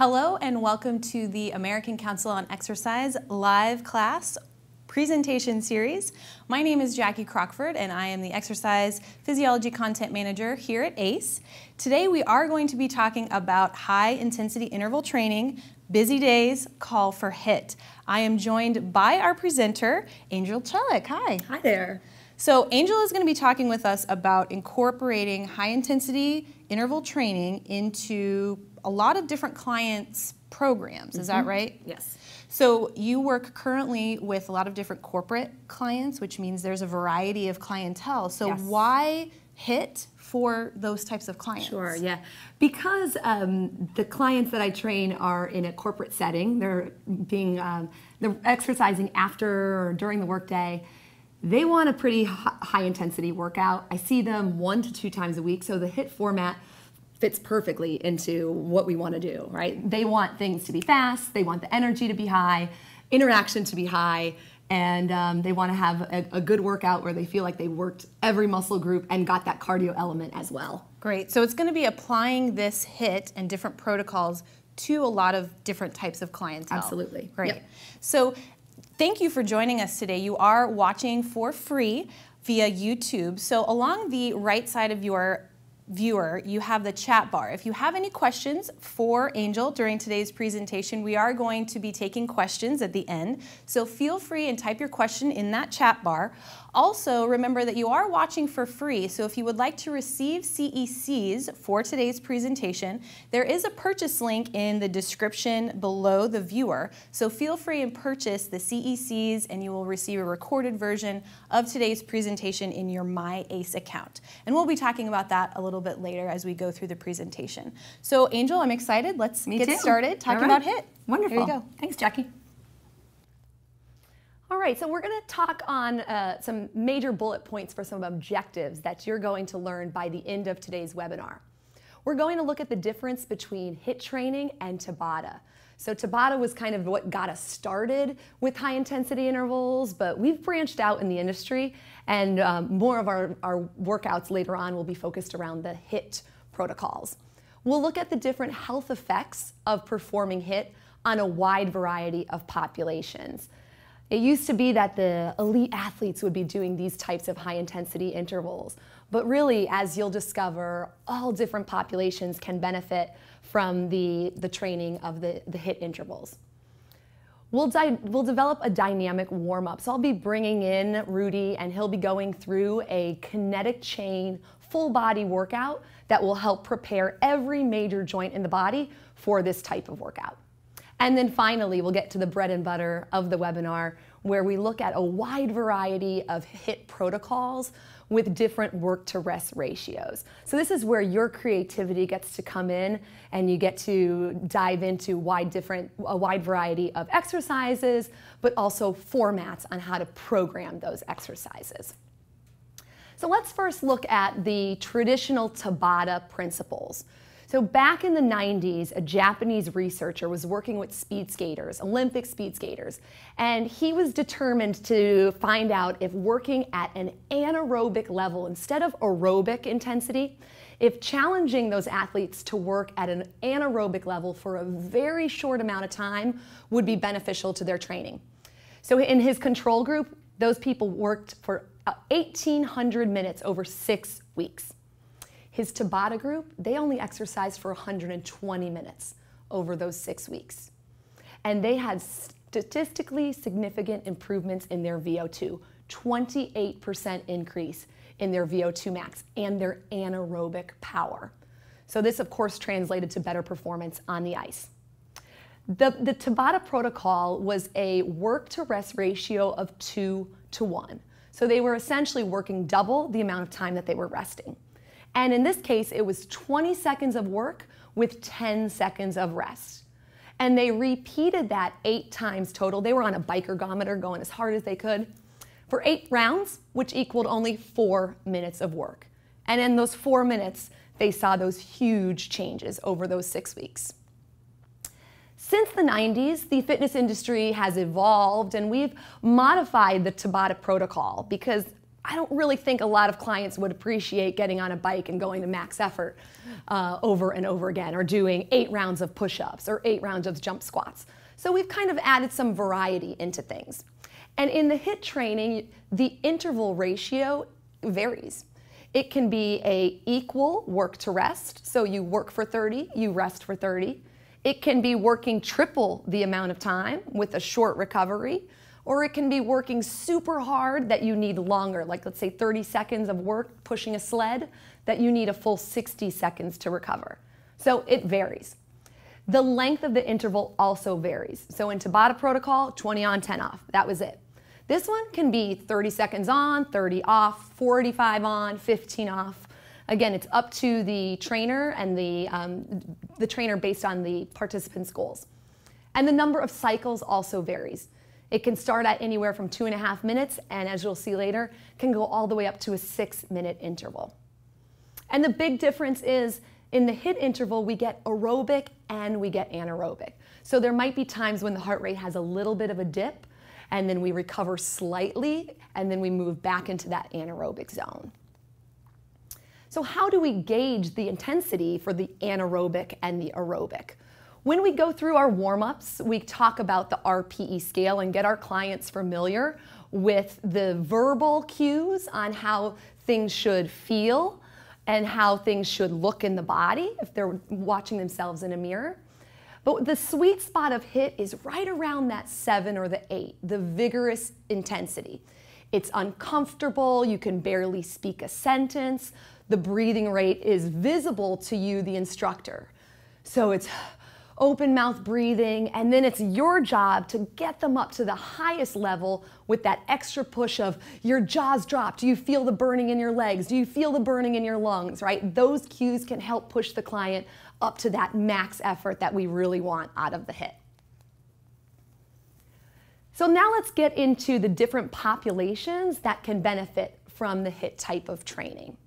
Hello and welcome to the American Council on Exercise live class presentation series. My name is Jackie Crockford and I am the Exercise Physiology Content Manager here at ACE. Today we are going to be talking about high intensity interval training, busy days, call for HIT. I am joined by our presenter, Angel Chelik. Hi. Hi there. So Angel is going to be talking with us about incorporating high intensity interval training into a lot of different clients' programs. Is that right? Yes. So you work currently with a lot of different corporate clients, which means there's a variety of clientele. So Yes. why HIT for those types of clients? Sure, yeah. Because the clients that I train are in a corporate setting, they're exercising after or during the workday. They want a pretty high intensity workout. I see them 1 to 2 times a week, so the HIT format fits perfectly into what we want to do, right? They want things to be fast, they want the energy to be high, interaction to be high, and they want to have a good workout where they feel like they worked every muscle group and got that cardio element as well. Great. So it's going to be applying this HIT and different protocols to a lot of different types of clientele. Absolutely. Great. Yep. So thank you for joining us today. You are watching for free via YouTube. So along the right side of your viewer, you have the chat bar. If you have any questions for Angel during today's presentation, we are going to be taking questions at the end. So feel free and type your question in that chat bar. Also, remember that you are watching for free, so if you would like to receive CECs for today's presentation, there is a purchase link in the description below the viewer. So feel free and purchase the CECs and you will receive a recorded version of today's presentation in your My ACE account. And we'll be talking about that a little bit later as we go through the presentation. So Angel, I'm excited. Let's get started talking about HIT. Wonderful. Here you go. Thanks, Jackie. All right, so we're going to talk on some major bullet points for some objectives that you're going to learn by the end of today's webinar. We're going to look at the difference between HIT training and Tabata. So Tabata was kind of what got us started with high intensity intervals, but we've branched out in the industry and more of our workouts later on will be focused around the HIT protocols. We'll look at the different health effects of performing HIT on a wide variety of populations. It used to be that the elite athletes would be doing these types of high intensity intervals, but really, as you'll discover, all different populations can benefit from the training of the HIT intervals. We'll develop a dynamic warm-up. So I'll be bringing in Rudy and he'll be going through a kinetic chain full body workout that will help prepare every major joint in the body for this type of workout. And then finally, we'll get to the bread and butter of the webinar where we look at a wide variety of HIT protocols with different work to rest ratios. So this is where your creativity gets to come in and you get to dive into a wide variety of exercises, but also formats on how to program those exercises. So let's first look at the traditional Tabata principles. So back in the 90s, a Japanese researcher was working with speed skaters, Olympic speed skaters, and he was determined to find out if working at an anaerobic level instead of aerobic intensity, if challenging those athletes to work at an anaerobic level for a very short amount of time would be beneficial to their training. So in his control group, those people worked for 1,800 minutes over 6 weeks. His Tabata group, they only exercised for 120 minutes over those 6 weeks. And they had statistically significant improvements in their VO2, 28% increase in their VO2 max and their anaerobic power. So this, of course, translated to better performance on the ice. The Tabata protocol was a work-to-rest ratio of 2 to 1. So they were essentially working double the amount of time that they were resting. And in this case, it was 20 seconds of work with 10 seconds of rest. And they repeated that 8 times total. They were on a bike ergometer going as hard as they could for 8 rounds, which equaled only 4 minutes of work. And in those 4 minutes, they saw those huge changes over those 6 weeks. Since the 90s, the fitness industry has evolved and we've modified the Tabata protocol because I don't really think a lot of clients would appreciate getting on a bike and going to max effort over and over again, or doing 8 rounds of push-ups or 8 rounds of jump squats. So we've kind of added some variety into things. And in the HIIT training, the interval ratio varies. It can be a equal work to rest, so you work for 30, you rest for 30. It can be working triple the amount of time with a short recovery, or it can be working super hard that you need longer, like let's say 30 seconds of work pushing a sled, that you need a full 60 seconds to recover. So it varies. The length of the interval also varies. So in Tabata protocol, 20 on, 10 off, that was it. This one can be 30 seconds on, 30 off, 45 on, 15 off. Again, it's up to the trainer and the trainer based on the participant's goals. And the number of cycles also varies. It can start at anywhere from 2.5 minutes, and as you'll see later, can go all the way up to a 6-minute interval. And the big difference is in the HIIT interval, we get aerobic and we get anaerobic. So there might be times when the heart rate has a little bit of a dip, and then we recover slightly, and then we move back into that anaerobic zone. So how do we gauge the intensity for the anaerobic and the aerobic? When we go through our warm-ups, we talk about the RPE scale and get our clients familiar with the verbal cues on how things should feel and how things should look in the body if they're watching themselves in a mirror. But the sweet spot of HIIT is right around that 7 or the 8, the vigorous intensity. It's uncomfortable, you can barely speak a sentence, the breathing rate is visible to you, the instructor. So it's open mouth breathing, and then it's your job to get them up to the highest level with that extra push of your jaws drop. Do you feel the burning in your legs? Do you feel the burning in your lungs, right? Those cues can help push the client up to that max effort that we really want out of the HIIT. So now let's get into the different populations that can benefit from the HIIT type of training.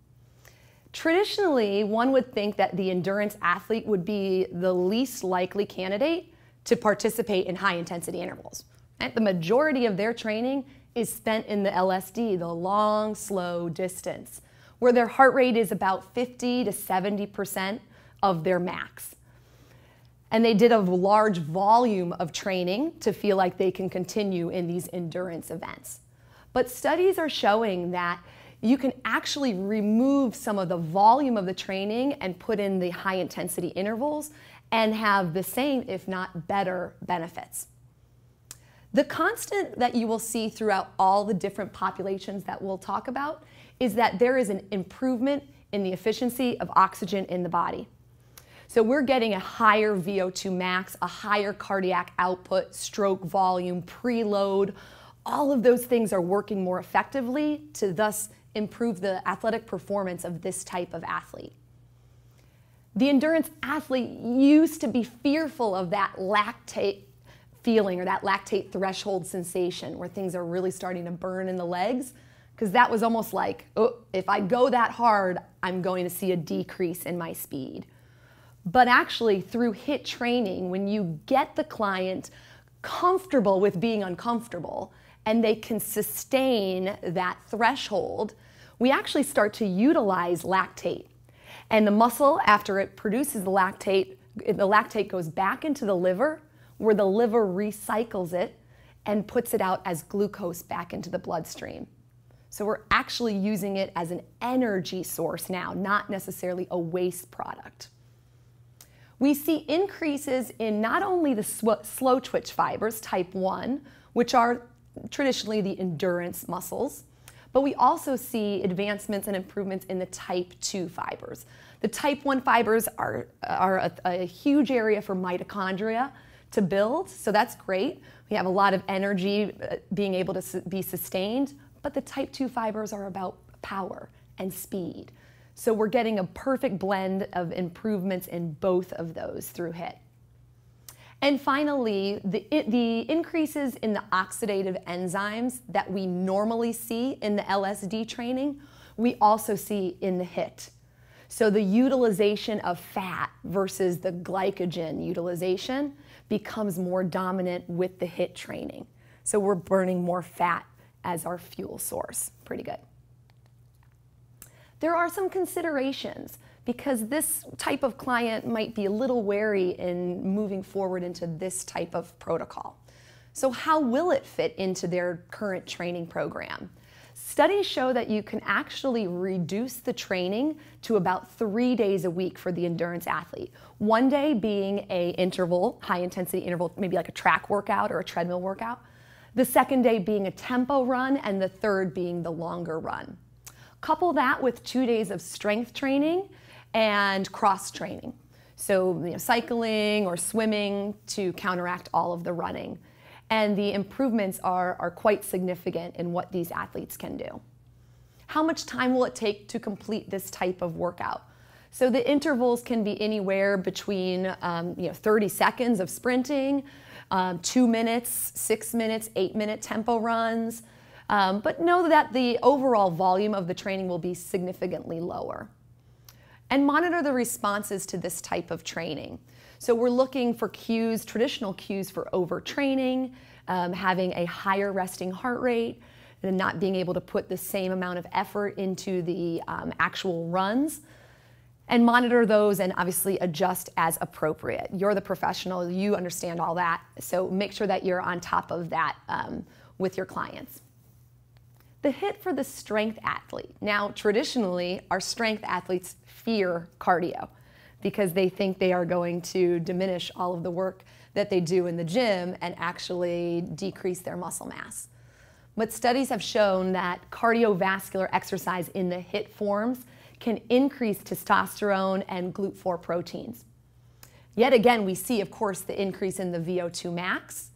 Traditionally, one would think that the endurance athlete would be the least likely candidate to participate in high-intensity intervals. And the majority of their training is spent in the LSD, the long, slow distance, where their heart rate is about 50 to 70% of their max. And they did a large volume of training to feel like they can continue in these endurance events. But studies are showing that you can actually remove some of the volume of the training and put in the high intensity intervals and have the same, if not better, benefits. The constant that you will see throughout all the different populations that we'll talk about is that there is an improvement in the efficiency of oxygen in the body. So we're getting a higher VO2 max, a higher cardiac output, stroke volume, preload. All of those things are working more effectively to thus improve the athletic performance of this type of athlete. The endurance athlete used to be fearful of that lactate feeling or that lactate threshold sensation where things are really starting to burn in the legs, because that was almost like, oh, if I go that hard, I'm going to see a decrease in my speed. But actually, through HIIT training, when you get the client comfortable with being uncomfortable and they can sustain that threshold, we actually start to utilize lactate. And the muscle, after it produces the lactate goes back into the liver, where the liver recycles it and puts it out as glucose back into the bloodstream. So we're actually using it as an energy source now, not necessarily a waste product. We see increases in not only the slow twitch fibers, type 1, which are traditionally the endurance muscles, but we also see advancements and improvements in the type 2 fibers. The type 1 fibers are a huge area for mitochondria to build, so that's great. We have a lot of energy being able to be sustained, but the type 2 fibers are about power and speed. So we're getting a perfect blend of improvements in both of those through HIIT. And finally, the increases in the oxidative enzymes that we normally see in the LSD training, we also see in the HIIT. So the utilization of fat versus the glycogen utilization becomes more dominant with the HIIT training. So we're burning more fat as our fuel source. Pretty good. there are some considerations because this type of client might be a little wary in moving forward into this type of protocol. So how will it fit into their current training program? Studies show that you can actually reduce the training to about 3 days a week for the endurance athlete. One day being a interval, high intensity interval, maybe like a track workout or a treadmill workout. The second day being a tempo run, and the third being the longer run. Couple that with 2 days of strength training and cross training. So cycling or swimming to counteract all of the running. And the improvements are quite significant in what these athletes can do. How much time will it take to complete this type of workout? So the intervals can be anywhere between 30 seconds of sprinting, 2 minutes, 6 minutes, 8-minute tempo runs. But know that the overall volume of the training will be significantly lower. And monitor the responses to this type of training. So we're looking for cues, traditional cues for overtraining, having a higher resting heart rate, and not being able to put the same amount of effort into the actual runs. And monitor those and obviously adjust as appropriate. You're the professional, you understand all that, so make sure that you're on top of that with your clients. The hit for the strength athlete. Now, traditionally, our strength athletes fear cardio because they think they are going to diminish all of the work that they do in the gym and actually decrease their muscle mass. But studies have shown that cardiovascular exercise in the HIIT forms can increase testosterone and GLUT4 proteins. Yet again, we see, of course, the increase in the VO2 max.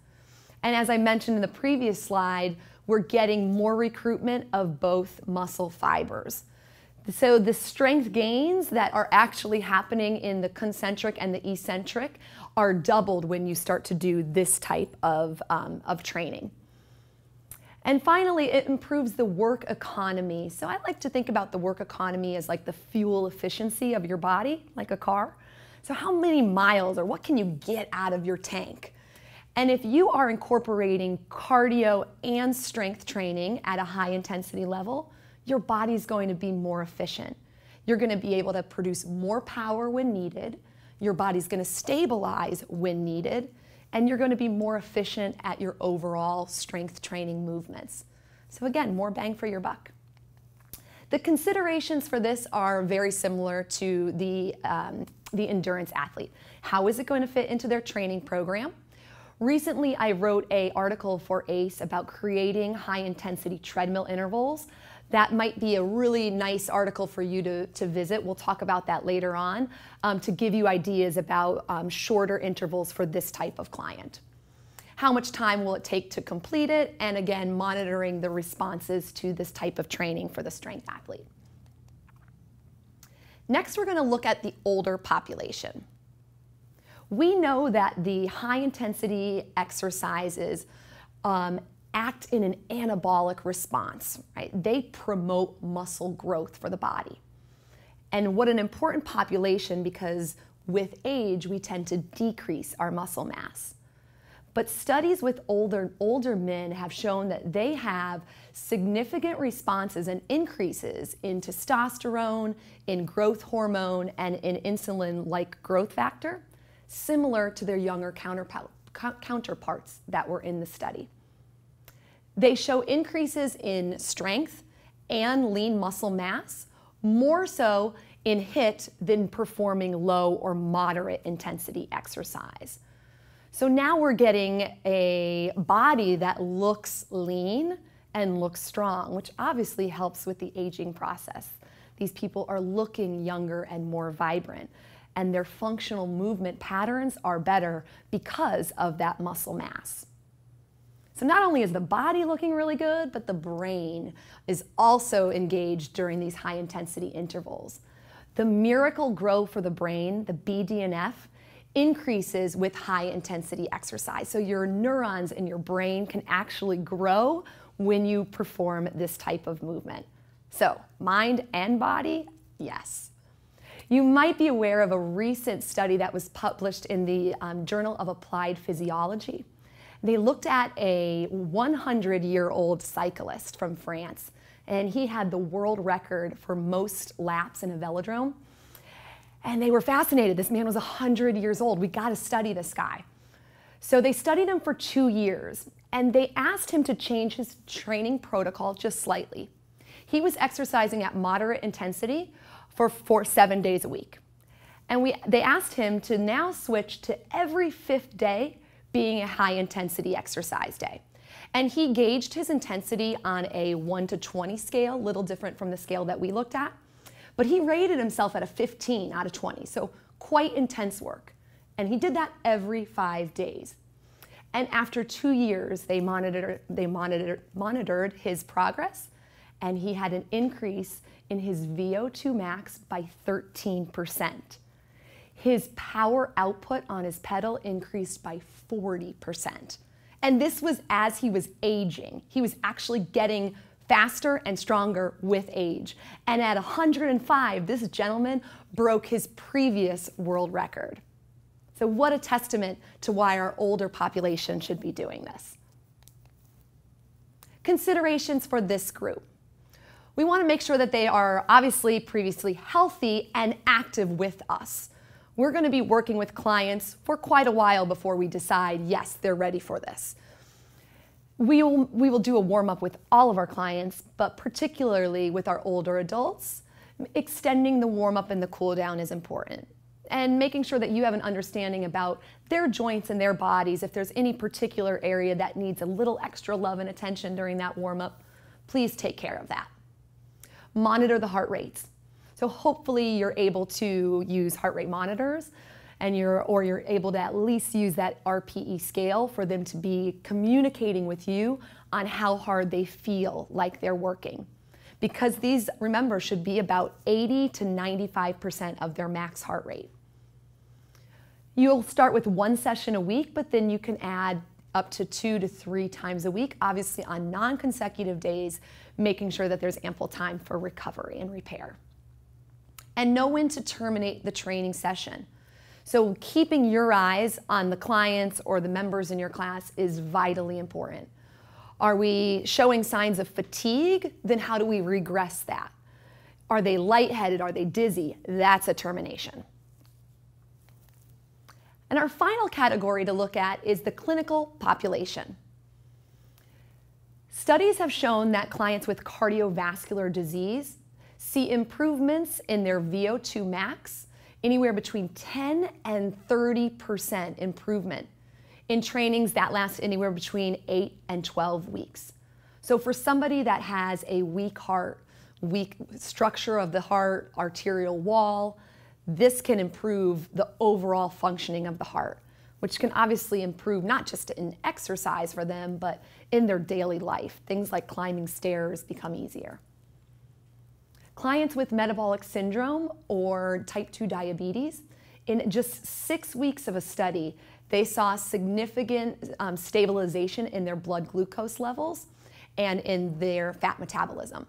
And as I mentioned in the previous slide, we're getting more recruitment of both muscle fibers. So the strength gains that are actually happening in the concentric and the eccentric are doubled when you start to do this type of training. And finally, it improves the work economy. So I like to think about the work economy as like the fuel efficiency of your body, like a car. So how many miles or what can you get out of your tank? And if you are incorporating cardio and strength training at a high intensity level, your body's going to be more efficient. You're going to be able to produce more power when needed. Your body's going to stabilize when needed. And you're going to be more efficient at your overall strength training movements. So again, more bang for your buck. The considerations for this are very similar to the endurance athlete. How is it going to fit into their training program? Recently, I wrote an article for ACE about creating high-intensity treadmill intervals. That might be a really nice article for you to visit. We'll talk about that later on to give you ideas about shorter intervals for this type of client. How much time will it take to complete it? And again, monitoring the responses to this type of training for the strength athlete. Next, we're going to look at the older population. We know that the high-intensity exercises act in an anabolic response, right? They promote muscle growth for the body. And what an important population, because with age, we tend to decrease our muscle mass. But studies with older men have shown that they have significant responses and increases in testosterone, in growth hormone, and in insulin-like growth factor, similar to their younger counterparts that were in the study. They show increases in strength and lean muscle mass, more so in HIIT than performing low or moderate intensity exercise. So now we're getting a body that looks lean and looks strong, which obviously helps with the aging process. These people are looking younger and more vibrant, and their functional movement patterns are better because of that muscle mass. So not only is the body looking really good, but the brain is also engaged during these high intensity intervals. The miracle grow for the brain, the BDNF, increases with high intensity exercise. So your neurons in your brain can actually grow when you perform this type of movement. So mind and body, yes. You might be aware of a recent study that was published in the Journal of Applied Physiology. They looked at a 100-year-old cyclist from France, and he had the world record for most laps in a velodrome. And they were fascinated. This man was 100 years old. We got to study this guy. So they studied him for 2 years, and they asked him to change his training protocol just slightly. He was exercising at moderate intensity for 7 days a week. And they asked him to now switch to every 5th day being a high intensity exercise day. And he gauged his intensity on a 1 to 20 scale, a little different from the scale that we looked at. But he rated himself at a 15 out of 20, so quite intense work. And he did that every 5 days. And after 2 years, they monitored his progress, and he had an increase in his VO2 max by 13%. His power output on his pedal increased by 40%. And this was as he was aging. He was actually getting faster and stronger with age. And at 105, this gentleman broke his previous world record. So what a testament to why our older population should be doing this. Considerations for this group. We want to make sure that they are obviously previously healthy and active with us. We're going to be working with clients for quite a while before we decide, yes, they're ready for this. We will do a warm-up with all of our clients, but particularly with our older adults, extending the warm-up and the cool-down is important. And making sure that you have an understanding about their joints and their bodies. If there's any particular area that needs a little extra love and attention during that warm-up, please take care of that. Monitor the heart rates. So hopefully you're able to use heart rate monitors, and you're able to at least use that RPE scale for them to be communicating with you on how hard they feel like they're working. Because these, remember, should be about 80 to 95% of their max heart rate. You'll start with 1 session a week, but then you can add up to 2 to 3 times a week, obviously on non-consecutive days, making sure that there's ample time for recovery and repair. And know when to terminate the training session. So keeping your eyes on the clients or the members in your class is vitally important. Are we showing signs of fatigue? Then how do we regress that? Are they lightheaded? Are they dizzy? That's a termination. And our final category to look at is the clinical population. Studies have shown that clients with cardiovascular disease see improvements in their VO2 max, anywhere between 10 and 30% improvement in trainings that last anywhere between 8 and 12 weeks. So for somebody that has a weak heart, weak structure of the heart, arterial wall, this can improve the overall functioning of the heart, which can obviously improve not just in exercise for them, but in their daily life. Things like climbing stairs become easier. Clients with metabolic syndrome or type 2 diabetes, in just 6 weeks of a study, they saw significant stabilization in their blood glucose levels and in their fat metabolism.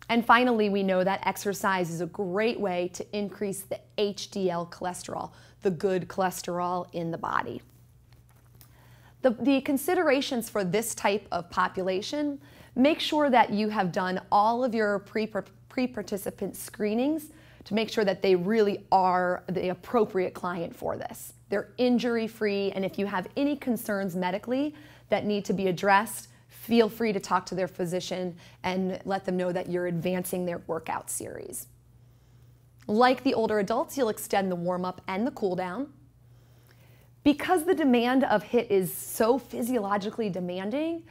And finally, we know that exercise is a great way to increase the HDL cholesterol, the good cholesterol in the body. The considerations for this type of population, make sure that you have done all of your pre-participant screenings to make sure that they really are the appropriate client for this. They're injury-free, and if you have any concerns medically that need to be addressed, feel free to talk to their physician and let them know that you're advancing their workout series. Like the older adults, you'll extend the warm-up and the cool-down. Because the demand of HIIT is so physiologically demanding,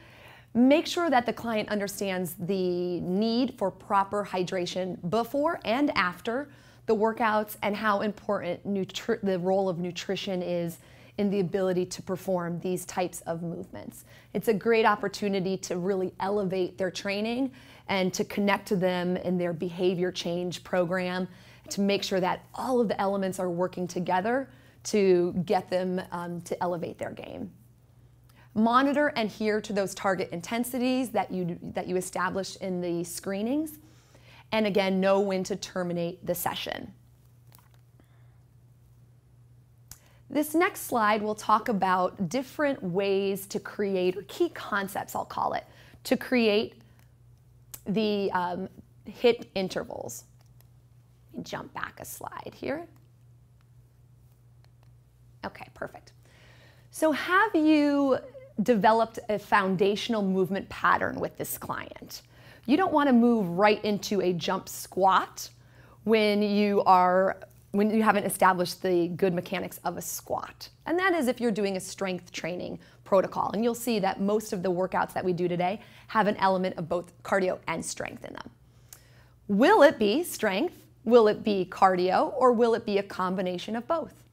make sure that the client understands the need for proper hydration before and after the workouts and how important the role of nutrition is in the ability to perform these types of movements. It's a great opportunity to really elevate their training and to connect to them in their behavior change program to make sure that all of the elements are working together to get them to elevate their game. Monitor and adhere to those target intensities that you established in the screenings. And again, know when to terminate the session. This next slide will talk about different ways to create, or key concepts I'll call it, to create the HIIT intervals. Let me jump back a slide here. Okay, perfect. So have you developed a foundational movement pattern with this client? You don't want to move right into a jump squat when you haven't established the good mechanics of a squat. And that is if you're doing a strength training protocol. And you'll see that most of the workouts that we do today have an element of both cardio and strength in them. Will it be strength? Will it be cardio? Or will it be a combination of both?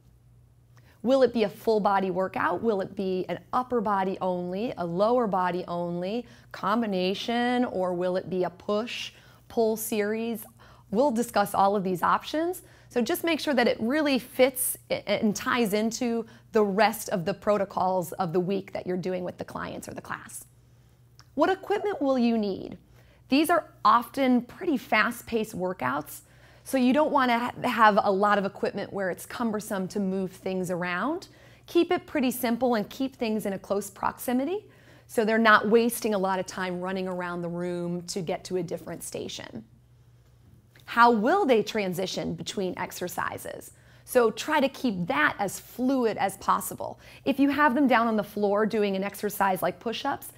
Will it be a full body workout? Will it be an upper body only, a lower body only, combination, or will it be a push-pull series? We'll discuss all of these options. So just make sure that it really fits and ties into the rest of the protocols of the week that you're doing with the clients or the class. What equipment will you need? These are often pretty fast-paced workouts, so you don't want to have a lot of equipment where it's cumbersome to move things around. Keep it pretty simple and keep things in a close proximity so they're not wasting a lot of time running around the room to get to a different station. How will they transition between exercises? So try to keep that as fluid as possible. If you have them down on the floor doing an exercise like push-ups,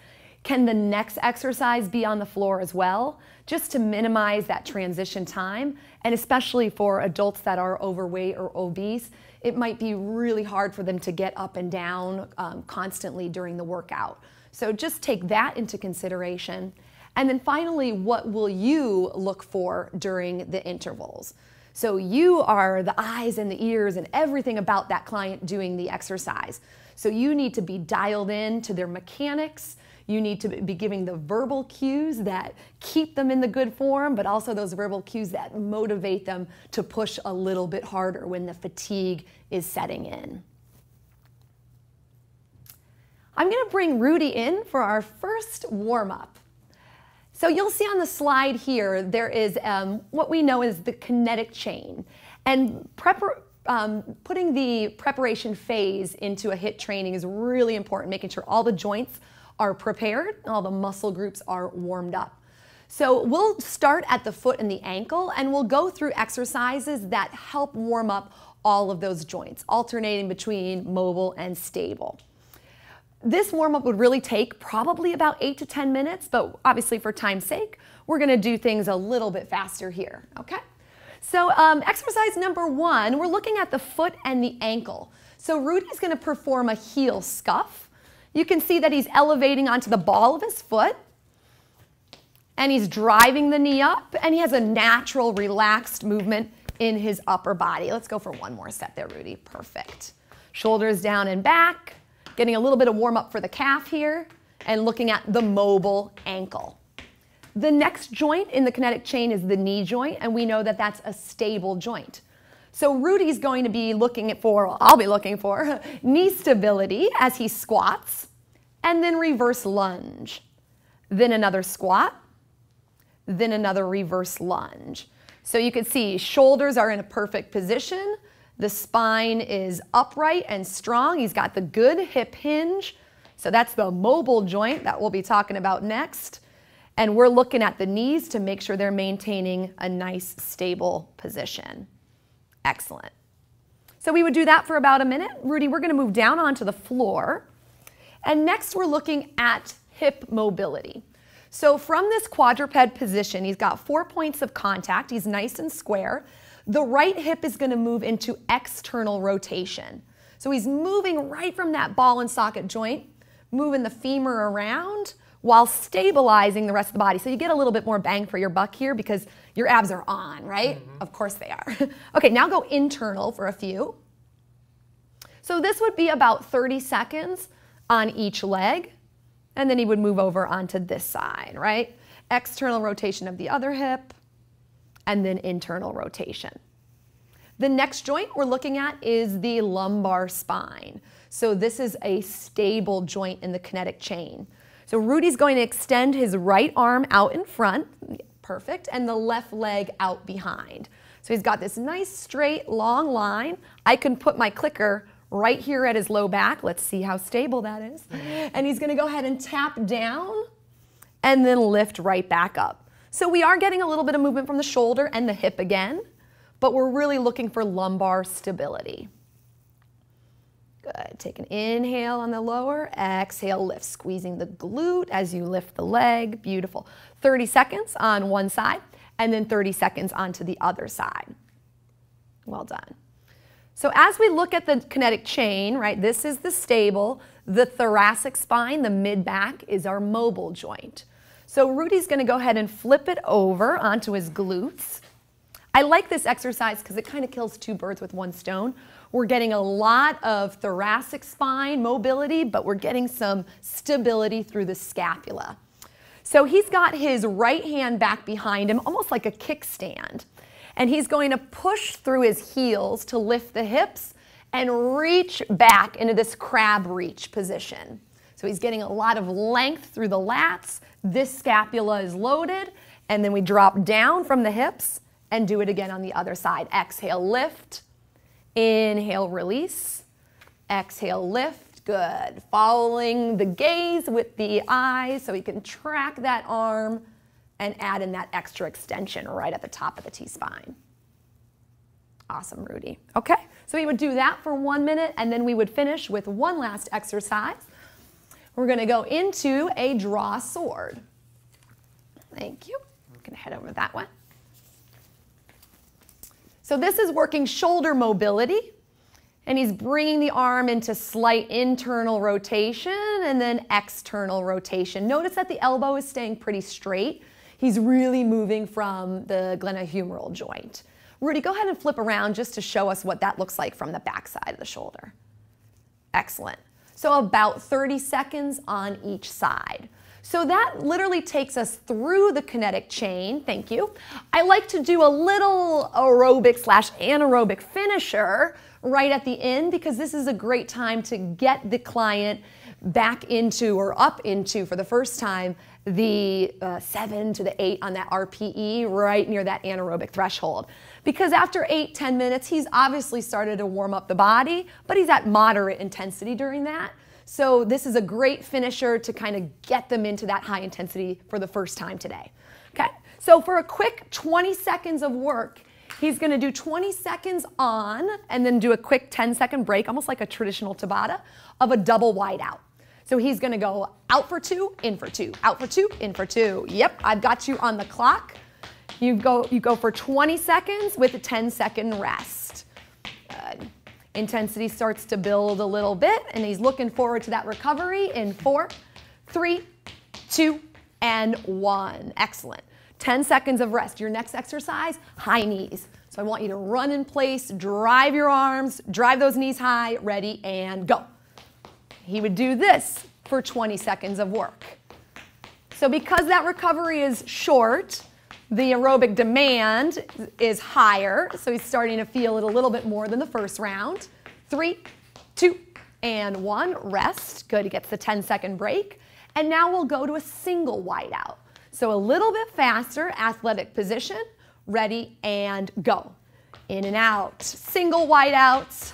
can the next exercise be on the floor as well? Just to minimize that transition time, and especially for adults that are overweight or obese, it might be really hard for them to get up and down constantly during the workout. So just take that into consideration. And then finally, what will you look for during the intervals? So you are the eyes and the ears and everything about that client doing the exercise. So you need to be dialed in to their mechanics. You need to be giving the verbal cues that keep them in the good form, but also those verbal cues that motivate them to push a little bit harder when the fatigue is setting in. I'm going to bring Rudy in for our first warm-up. So you'll see on the slide here, there is what we know as the kinetic chain. And putting the preparation phase into a HIIT training is really important, making sure all the joints are prepared, all the muscle groups are warmed up. So we'll start at the foot and the ankle, and we'll go through exercises that help warm up all of those joints, alternating between mobile and stable. This warm-up would really take probably about 8 to 10 minutes, but obviously for time's sake, we're gonna do things a little bit faster here, okay? So exercise number 1, we're looking at the foot and the ankle. So Rudy's gonna perform a heel scuff. You can see that he's elevating onto the ball of his foot, and he's driving the knee up, and he has a natural, relaxed movement in his upper body. Let's go for one more set there, Rudy. Perfect. Shoulders down and back, getting a little bit of warm up for the calf here, and looking at the mobile ankle. The next joint in the kinetic chain is the knee joint, and we know that that's a stable joint. So Rudy's going to be looking for, I'll be looking for, knee stability as he squats, and then reverse lunge. Then another squat, then another reverse lunge. So you can see shoulders are in a perfect position. The spine is upright and strong. He's got the good hip hinge. So that's the mobile joint that we'll be talking about next. And we're looking at the knees to make sure they're maintaining a nice, stable position. Excellent. So we would do that for about a minute. Rudy, we're going to move down onto the floor. And next we're looking at hip mobility. So from this quadruped position, he's got 4 points of contact. He's nice and square. The right hip is going to move into external rotation. So he's moving right from that ball and socket joint, moving the femur around while stabilizing the rest of the body. So you get a little bit more bang for your buck here because your abs are on, right? Mm-hmm. Of course they are. Okay, now go internal for a few. So this would be about 30 seconds on each leg, and then he would move over onto this side, right? External rotation of the other hip, and then internal rotation. The next joint we're looking at is the lumbar spine. So this is a stable joint in the kinetic chain. So Rudy's going to extend his right arm out in front, perfect, and the left leg out behind. So he's got this nice straight long line. I can put my clicker right here at his low back. Let's see how stable that is. And he's going to go ahead and tap down and then lift right back up. So we are getting a little bit of movement from the shoulder and the hip again, but we're really looking for lumbar stability. Good. Take an inhale on the lower, exhale, lift, squeezing the glute as you lift the leg. Beautiful. 30 seconds on one side, and then 30 seconds onto the other side. Well done. So as we look at the kinetic chain, right, this is the stable, the thoracic spine, the mid-back is our mobile joint. So Rudy's going to go ahead and flip it over onto his glutes. I like this exercise because it kind of kills two birds with one stone. We're getting a lot of thoracic spine mobility, but we're getting some stability through the scapula. So he's got his right hand back behind him, almost like a kickstand. And he's going to push through his heels to lift the hips and reach back into this crab reach position. So he's getting a lot of length through the lats. This scapula is loaded, and then we drop down from the hips and do it again on the other side. Exhale, lift. Inhale, release. Exhale, lift. Good. Following the gaze with the eyes so we can track that arm and add in that extra extension right at the top of the T-spine. Awesome, Rudy. Okay, so we would do that for 1 minute, and then we would finish with one last exercise. We're going to go into a draw sword. Thank you. I'm going to head over that one. So this is working shoulder mobility, and he's bringing the arm into slight internal rotation and then external rotation. Notice that the elbow is staying pretty straight. He's really moving from the glenohumeral joint. Rudy, go ahead and flip around just to show us what that looks like from the back side of the shoulder. Excellent. So about 30 seconds on each side. So that literally takes us through the kinetic chain. Thank you. I like to do a little aerobic / anaerobic finisher right at the end because this is a great time to get the client back into or up into, for the first time, the 7 to the 8 on that RPE right near that anaerobic threshold. Because after 8-10 minutes, he's obviously started to warm up the body, but he's at moderate intensity during that. So this is a great finisher to kind of get them into that high intensity for the first time today. Okay, so for a quick 20 seconds of work, he's going to do 20 seconds on and then do a quick 10-second break, almost like a traditional Tabata, of a double wide out. So he's going to go out for 2, in for 2, out for 2, in for 2. Yep, I've got you on the clock. You go for 20 seconds with a 10-second rest. Good. Intensity starts to build a little bit, and he's looking forward to that recovery in 4, 3, 2, and 1. Excellent. 10 seconds of rest. Your next exercise, high knees. So I want you to run in place, drive your arms, drive those knees high, ready, and go. He would do this for 20 seconds of work. So because that recovery is short, the aerobic demand is higher, so he's starting to feel it a little bit more than the first round. 3, 2, and 1. Rest. Good. He gets the 10-second break. And now we'll go to a single wide out. So a little bit faster, athletic position. Ready, and go. In and out. Single wide outs.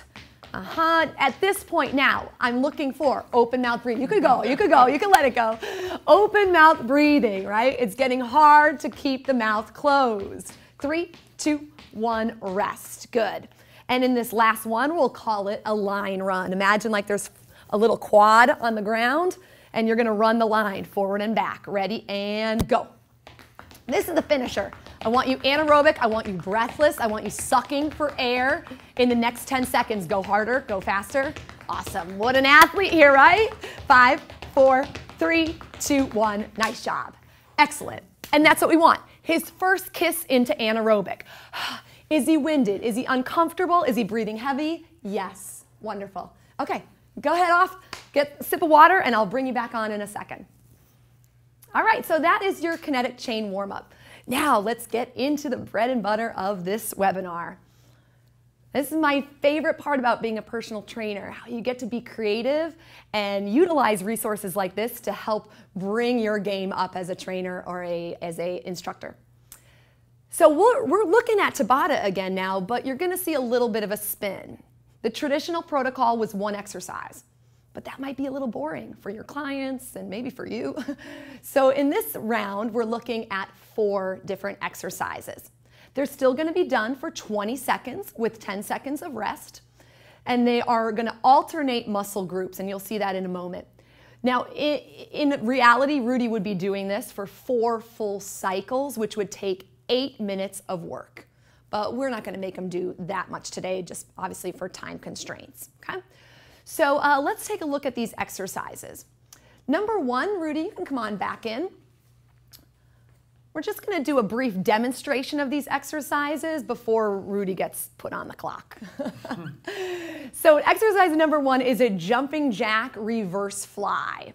At this point now, I'm looking for open mouth breathing. You could go, you could go, you can let it go. Open mouth breathing, right? It's getting hard to keep the mouth closed. 3, 2, 1, rest. Good. And in this last one, we'll call it a line run. Imagine like there's a little quad on the ground, and you're gonna run the line forward and back. Ready, and go. This is the finisher. I want you anaerobic, I want you breathless, I want you sucking for air. In the next 10 seconds, go harder, go faster. Awesome, what an athlete here, right? 5, 4, 3, 2, 1, nice job. Excellent, and that's what we want. His first kiss into anaerobic. Is he winded? Is he uncomfortable? Is he breathing heavy? Yes, wonderful. Okay, go ahead off, get a sip of water, and I'll bring you back on in a second. All right, so that is your kinetic chain warm-up. Now let's get into the bread and butter of this webinar. This is my favorite part about being a personal trainer, how you get to be creative and utilize resources like this to help bring your game up as a trainer or as an instructor. So we're looking at Tabata again now, but you're gonna see a little bit of a spin. The traditional protocol was one exercise. but that might be a little boring for your clients and maybe for you. So in this round, we're looking at 4 different exercises. They're still going to be done for 20 seconds with 10 seconds of rest, and they are going to alternate muscle groups, and you'll see that in a moment. Now, in reality, Rudy would be doing this for 4 full cycles, which would take 8 minutes of work. But we're not going to make him do that much today, just obviously for time constraints, okay? So let's take a look at these exercises. Number 1, Rudy, you can come on back in. We're just going to do a brief demonstration of these exercises before Rudy gets put on the clock. So exercise number 1 is a jumping jack reverse fly.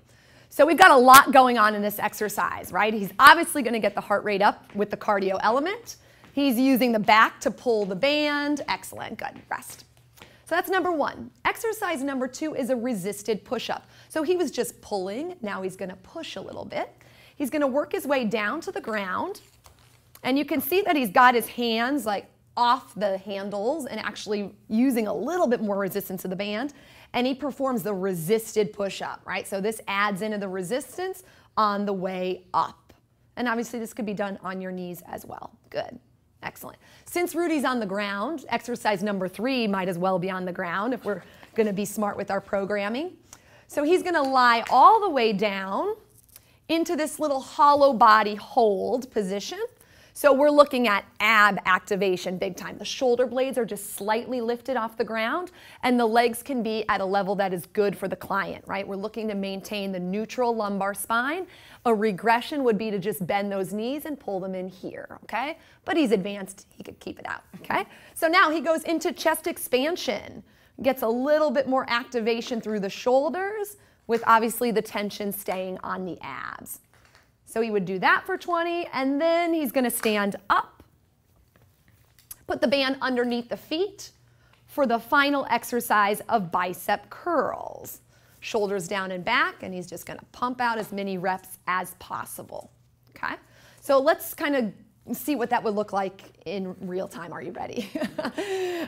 So we've got a lot going on in this exercise, right? He's obviously going to get the heart rate up with the cardio element. He's using the back to pull the band. Excellent, good, rest. So that's number 1. Exercise number 2 is a resisted push-up. So he was just pulling, now he's going to push a little bit. He's going to work his way down to the ground, and you can see that he's got his hands like off the handles and actually using a little bit more resistance to the band, and he performs the resisted push-up, right? So this adds into the resistance on the way up. And obviously this could be done on your knees as well. Good. Excellent. Since Rudy's on the ground, exercise number 3 might as well be on the ground if we're going to be smart with our programming. So he's going to lie all the way down into this little hollow body hold position. So we're looking at ab activation big time. The shoulder blades are just slightly lifted off the ground, and the legs can be at a level that is good for the client, right? We're looking to maintain the neutral lumbar spine. A regression would be to just bend those knees and pull them in here, okay? But he's advanced, he could keep it out, okay? So now he goes into chest expansion, gets a little bit more activation through the shoulders, with obviously the tension staying on the abs. So he would do that for 20, and then he's going to stand up, put the band underneath the feet for the final exercise of bicep curls. Shoulders down and back, and he's just going to pump out as many reps as possible. Okay? So let's kind of see what that would look like in real time. Are you ready?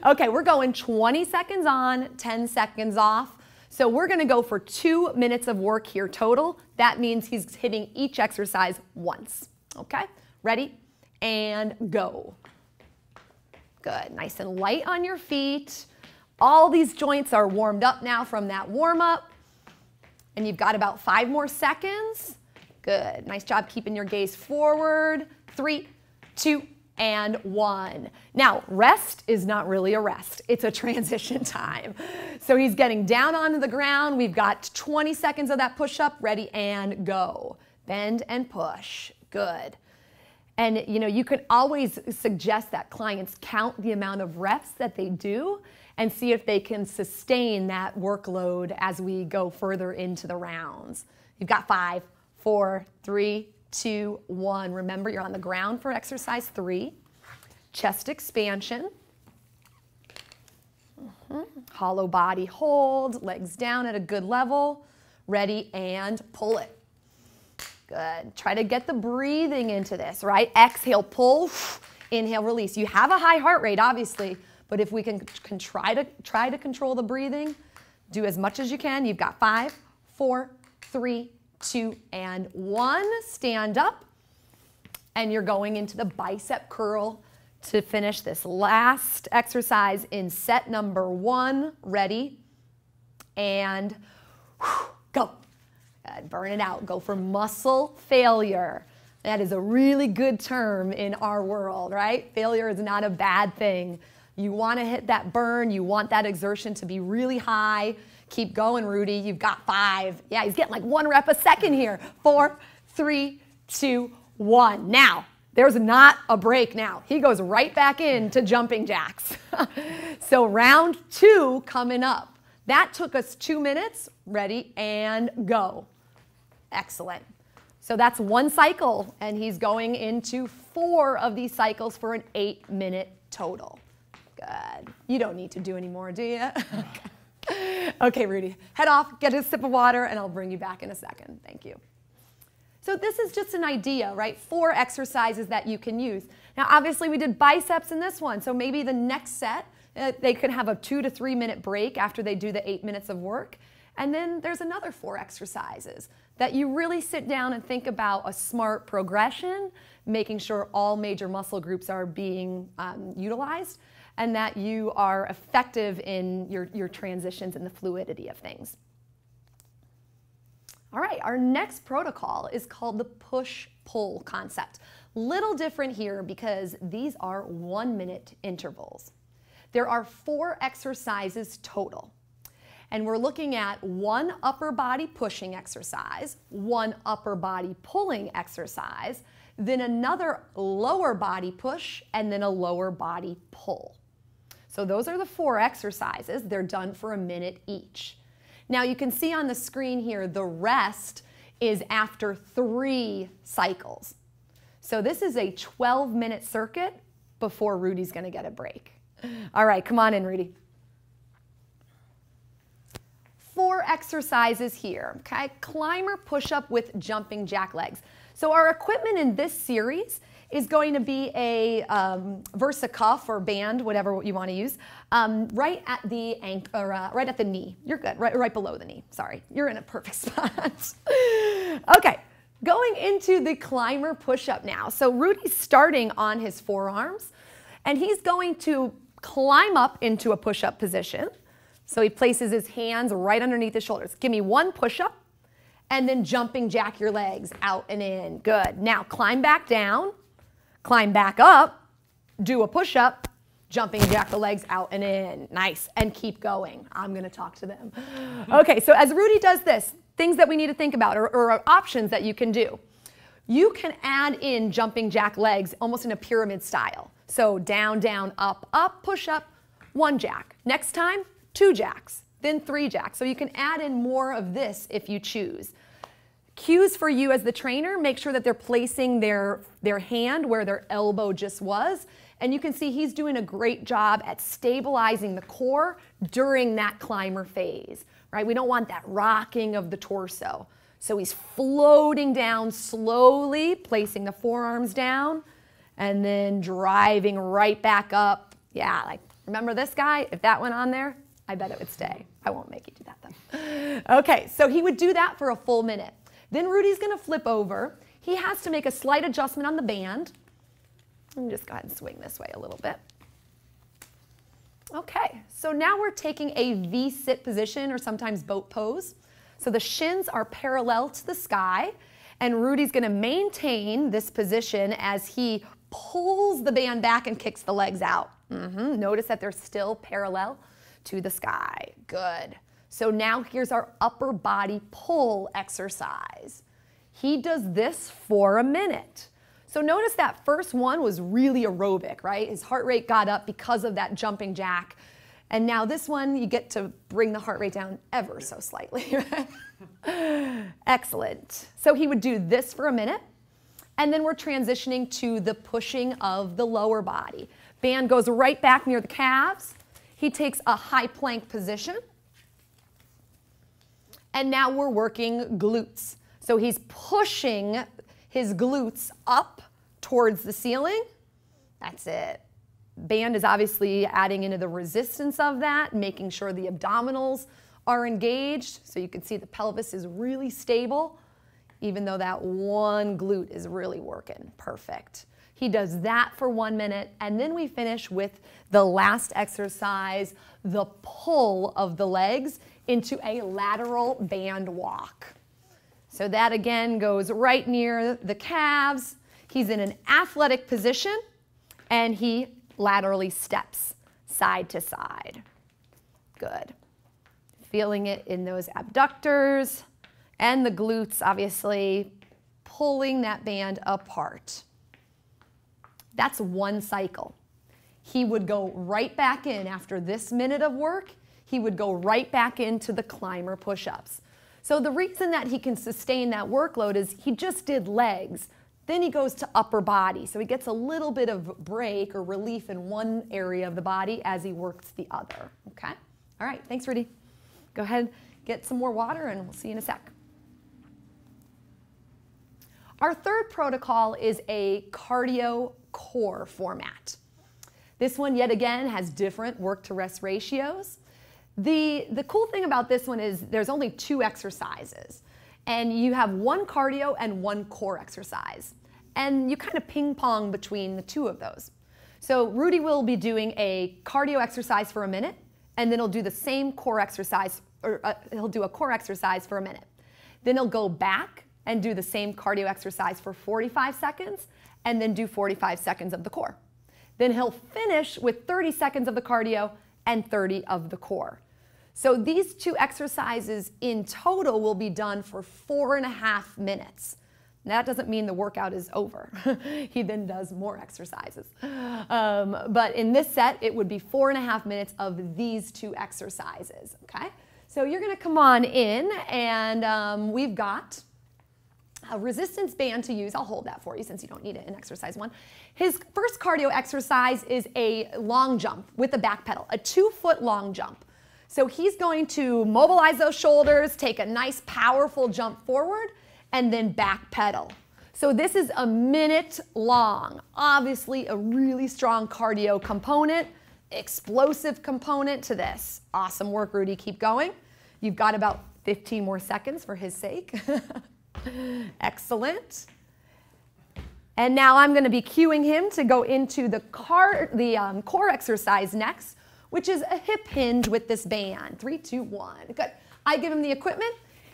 Okay, we're going 20 seconds on, 10 seconds off. So we're going to go for 2 minutes of work here total. That means he's hitting each exercise once. Okay? Ready? And go. Good. Nice and light on your feet. All these joints are warmed up now from that warm-up. And you've got about 5 more seconds. Good. Nice job keeping your gaze forward. 3, 2, and 1. Now, rest is not really a rest. It's a transition time. So he's getting down onto the ground. We've got 20 seconds of that push-up. Ready and go. Bend and push. Good. And you know, you can always suggest that clients count the amount of reps that they do and see if they can sustain that workload as we go further into the rounds. You've got 5, 4, 3, 2, 1. Remember, you're on the ground for exercise 3. Chest expansion. Hollow body hold, legs down at a good level. Ready and pull it. Good. Try to get the breathing into this, right? Exhale, pull. Inhale, release. You have a high heart rate, obviously, but if we can try to control the breathing, do as much as you can. You've got 5, 4, 3, 2, and 1. Stand up, and you're going into the bicep curl to finish this last exercise in set number 1. Ready, and go. Good. Burn it out. Go for muscle failure. That is a really good term in our world, right? Failure is not a bad thing. You want to hit that burn. You want that exertion to be really high. Keep going, Rudy. You've got 5. Yeah, he's getting like 1 rep a second here. 4, 3, 2, 1. Now, there's not a break now. He goes right back into jumping jacks. So round 2 coming up. That took us 2 minutes. Ready and go. Excellent. So that's 1 cycle, and he's going into 4 of these cycles for an 8-minute total. Good. You don't need to do any more, do you? Okay, Rudy, head off, get a sip of water, and I'll bring you back in a second. Thank you. So this is just an idea, right? 4 exercises that you can use. Now, obviously, we did biceps in this one, so maybe the next set, they could have a 2 to 3 minute break after they do the 8 minutes of work, And then there's another 4 exercises that you really sit down and think about a smart progression, making sure all major muscle groups are being utilized, and that you are effective in your transitions and the fluidity of things. All right, our next protocol is called the push-pull concept. Little different here because these are 1-minute intervals. There are 4 exercises total. And we're looking at 1 upper body pushing exercise, 1 upper body pulling exercise, then another lower body push, and then a lower body pull. So those are the 4 exercises. They're done for 1 minute each. Now you can see on the screen here, the rest is after 3 cycles. So this is a 12-minute circuit before Rudy's gonna get a break. All right, come on in, Rudy. 4 exercises here, okay? Climber push-up with jumping jack legs. So our equipment in this series is going to be a Versa cuff or band, whatever you want to use, right at the right at the knee. You're good, right below the knee. Sorry, you're in a perfect spot. Okay, going into the climber push-up now. So Rudy's starting on his forearms, and he's going to climb up into a push-up position. So he places his hands right underneath his shoulders. Give me 1 push-up, and then jumping jack your legs out and in. Good. Now climb back down, climb back up, do a push-up, jumping jack the legs out and in. Nice. And keep going. I'm going to talk to them. Okay, so as Rudy does this, things that we need to think about or options that you can do. You can add in jumping jack legs almost in a pyramid style. So down, down, up, up, push up, 1 jack. Next time, 2 jacks, then 3 jacks. So you can add in more of this if you choose. Cues for you as the trainer, make sure that they're placing their hand where their elbow just was. And you can see he's doing a great job at stabilizing the core during that climber phase, right? We don't want that rocking of the torso. So he's floating down slowly, placing the forearms down, and then driving right back up. Yeah, like, remember this guy? If that went on there, I bet it would stay. I won't make you do that though. Okay, so he would do that for a full minute. Then Rudy's gonna flip over. He has to make a slight adjustment on the band. Let me just go ahead and swing this way a little bit. Okay, so now we're taking a V-sit position or sometimes boat pose. So the shins are parallel to the sky, and Rudy's gonna maintain this position as he pulls the band back and kicks the legs out. Notice that they're still parallel to the sky. Good. So now here's our upper body pull exercise. He does this for a minute. So notice that first one was really aerobic, right? His heart rate got up because of that jumping jack. And now this one, you get to bring the heart rate down ever so slightly. Excellent. So he would do this for a minute. And then we're transitioning to the pushing of the lower body. Band goes right back near the calves. He takes a high plank position. And now we're working glutes. So he's pushing his glutes up towards the ceiling. That's it. Band is obviously adding into the resistance of that, making sure the abdominals are engaged. So you can see the pelvis is really stable, even though that one glute is really working. Perfect. He does that for 1 minute, and then we finish with the last exercise, the pull of the legs into a lateral band walk. So that again goes right near the calves. He's in an athletic position, and he laterally steps side to side. Good. Feeling it in those abductors and the glutes, obviously, pulling that band apart. That's 1 cycle. He would go right back in after this minute of work. He would go right back into the climber push-ups. So the reason that he can sustain that workload is he just did legs. Then he goes to upper body. So he gets a little bit of break or relief in one area of the body as he works the other. Okay? All right, thanks, Rudy. Go ahead, get some more water, and we'll see you in a sec. Our third protocol is a cardio core format. This one, yet again, has different work to rest ratios. The cool thing about this one is there's only 2 exercises, and you have 1 cardio and 1 core exercise. And you kind of ping pong between the 2 of those. So Rudy will be doing a cardio exercise for a minute, and then he'll do the same core exercise, or he'll do a core exercise for a minute. Then he'll go back and do the same cardio exercise for 45 seconds, and then do 45 seconds of the core. Then he'll finish with 30 seconds of the cardio and 30 of the core. So these 2 exercises in total will be done for 4.5 minutes. Now, that doesn't mean the workout is over. He then does more exercises. But in this set, it would be 4.5 minutes of these 2 exercises, okay? So you're gonna come on in, and we've got a resistance band to use. I'll hold that for you since you don't need it in exercise 1. His first cardio exercise is a long jump with a back pedal, a 2-foot long jump. So he's going to mobilize those shoulders, take a nice powerful jump forward, and then back pedal. So this is a minute long. Obviously a really strong cardio component, explosive component to this. Awesome work, Rudy, keep going. You've got about 15 more seconds for his sake. Excellent. And now I'm going to be cueing him to go into the core exercise next, which is a hip hinge with this band. 3, 2, 1. Good. I give him the equipment.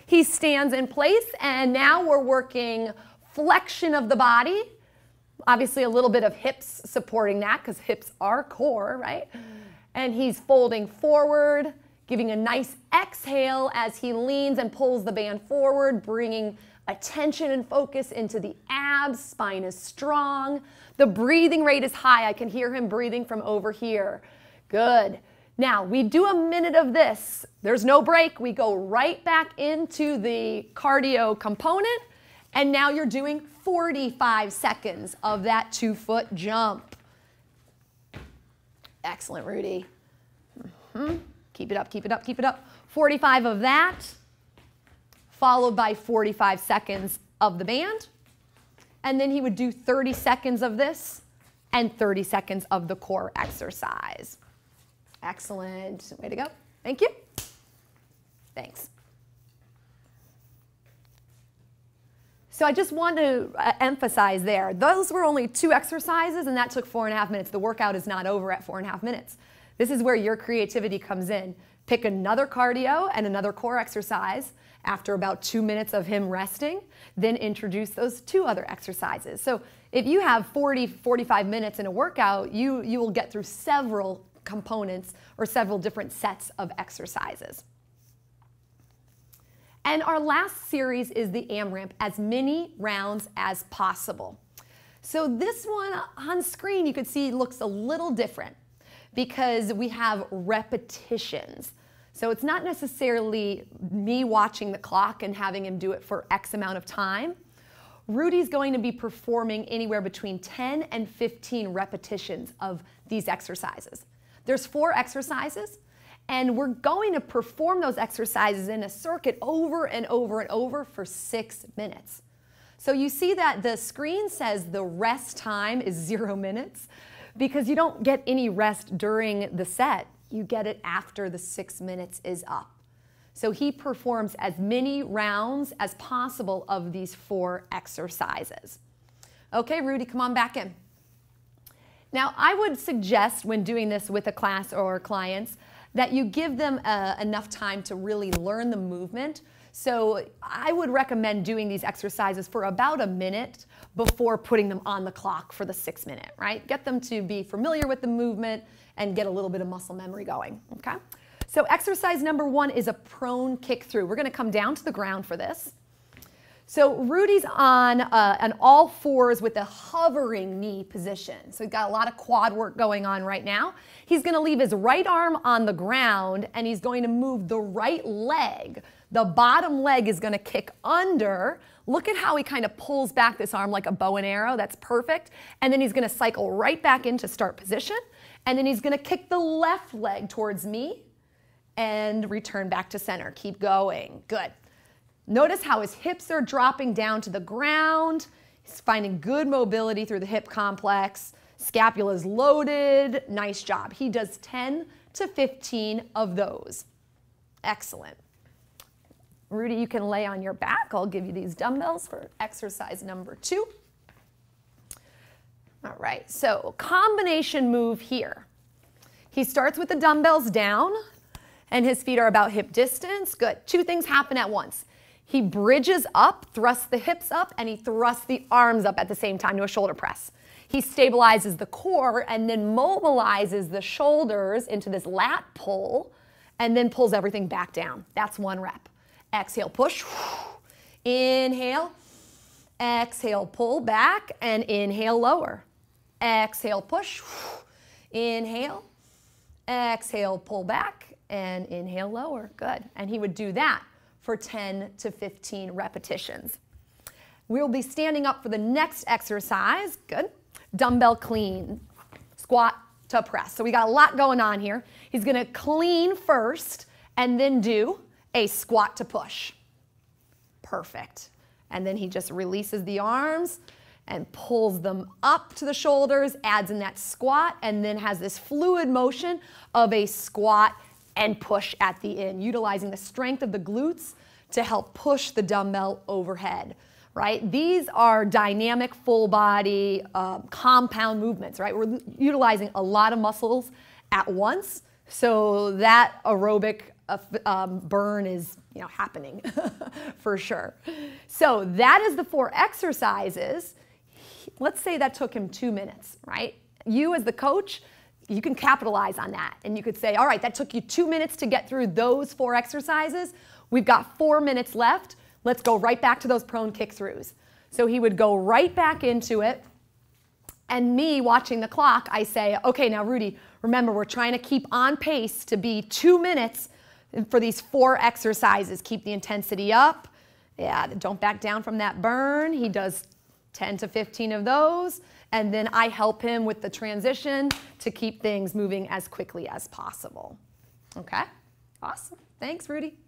He stands in place, and now we're working flexion of the body. Obviously a little bit of hips supporting that because hips are core, right? And he's folding forward, giving a nice exhale as he leans and pulls the band forward, bringing attention and focus into the abs. Spine is strong. The breathing rate is high. I can hear him breathing from over here. Good. Now, we do a minute of this. There's no break. We go right back into the cardio component, and now you're doing 45 seconds of that 2-foot jump. Excellent, Rudy. Keep it up, keep it up, keep it up. 45 of that, followed by 45 seconds of the band. And then he would do 30 seconds of this and 30 seconds of the core exercise. Excellent. Way to go. Thank you. Thanks. So I just want to emphasize there, those were only 2 exercises, and that took 4.5 minutes. The workout is not over at 4.5 minutes. This is where your creativity comes in. Pick another cardio and another core exercise after about 2 minutes of him resting, then introduce those 2 other exercises. So if you have 45 minutes in a workout, you will get through several components or several different sets of exercises. And our last series is the AMRAP, as many rounds as possible. So this one on screen you can see looks a little different because we have repetitions. So it's not necessarily me watching the clock and having him do it for X amount of time. Rudy's going to be performing anywhere between 10 and 15 repetitions of these exercises. There's 4 exercises, and we're going to perform those exercises in a circuit over and over and over for 6 minutes. So you see that the screen says the rest time is 0 minutes because you don't get any rest during the set. You get it after the 6 minutes is up. So he performs as many rounds as possible of these 4 exercises. Okay, Rudy, come on back in. Now, I would suggest when doing this with a class or clients that you give them enough time to really learn the movement. So I would recommend doing these exercises for about a minute before putting them on the clock for the 6 minute, right? Get them to be familiar with the movement and get a little bit of muscle memory going, okay? So exercise number 1 is a prone kick through. We're gonna come down to the ground for this. So Rudy's on all 4s with a hovering knee position. So he's got a lot of quad work going on right now. He's gonna leave his right arm on the ground and he's going to move the right leg. The bottom leg is gonna kick under. Look at how he kind of pulls back this arm like a bow and arrow. That's perfect. And then he's gonna cycle right back into start position. And then he's gonna kick the left leg towards me and return back to center. Keep going. Good. Notice how his hips are dropping down to the ground. He's finding good mobility through the hip complex. Scapula's loaded. Nice job. He does 10 to 15 of those. Excellent. Rudy, you can lay on your back. I'll give you these dumbbells for exercise number 2. All right, so combination move here. He starts with the dumbbells down, and his feet are about hip distance. Good. 2 things happen at once. He bridges up, thrusts the hips up, and he thrusts the arms up at the same time to a shoulder press. He stabilizes the core and then mobilizes the shoulders into this lat pull and then pulls everything back down. That's 1 rep. Exhale, push. Inhale. Exhale, pull back, and inhale, lower. Exhale, push. Inhale. Exhale, pull back, and inhale, lower. Good. And he would do that for 10 to 15 repetitions. We'll be standing up for the next exercise. Good. Dumbbell clean, squat to press. So we got a lot going on here. He's going to clean first and then do a squat to push. Perfect. And then he just releases the arms and pulls them up to the shoulders, adds in that squat, and then has this fluid motion of a squat and push at the end, utilizing the strength of the glutes to help push the dumbbell overhead, right? These are dynamic full body compound movements, right? We're utilizing a lot of muscles at once, so that aerobic burn is happening for sure. So that is the 4 exercises. Let's say that took him 2 minutes, right? You as the coach, you can capitalize on that. And you could say, all right, that took you 2 minutes to get through those 4 exercises. We've got 4 minutes left. Let's go right back to those prone kick-throughs. So he would go right back into it. And me watching the clock, I say, okay, now Rudy, remember, we're trying to keep on pace to be 2 minutes for these 4 exercises. Keep the intensity up. Yeah, don't back down from that burn. He does 10 to 15 of those. And then I help him with the transition to keep things moving as quickly as possible. Okay? Awesome. Thanks, Rudy.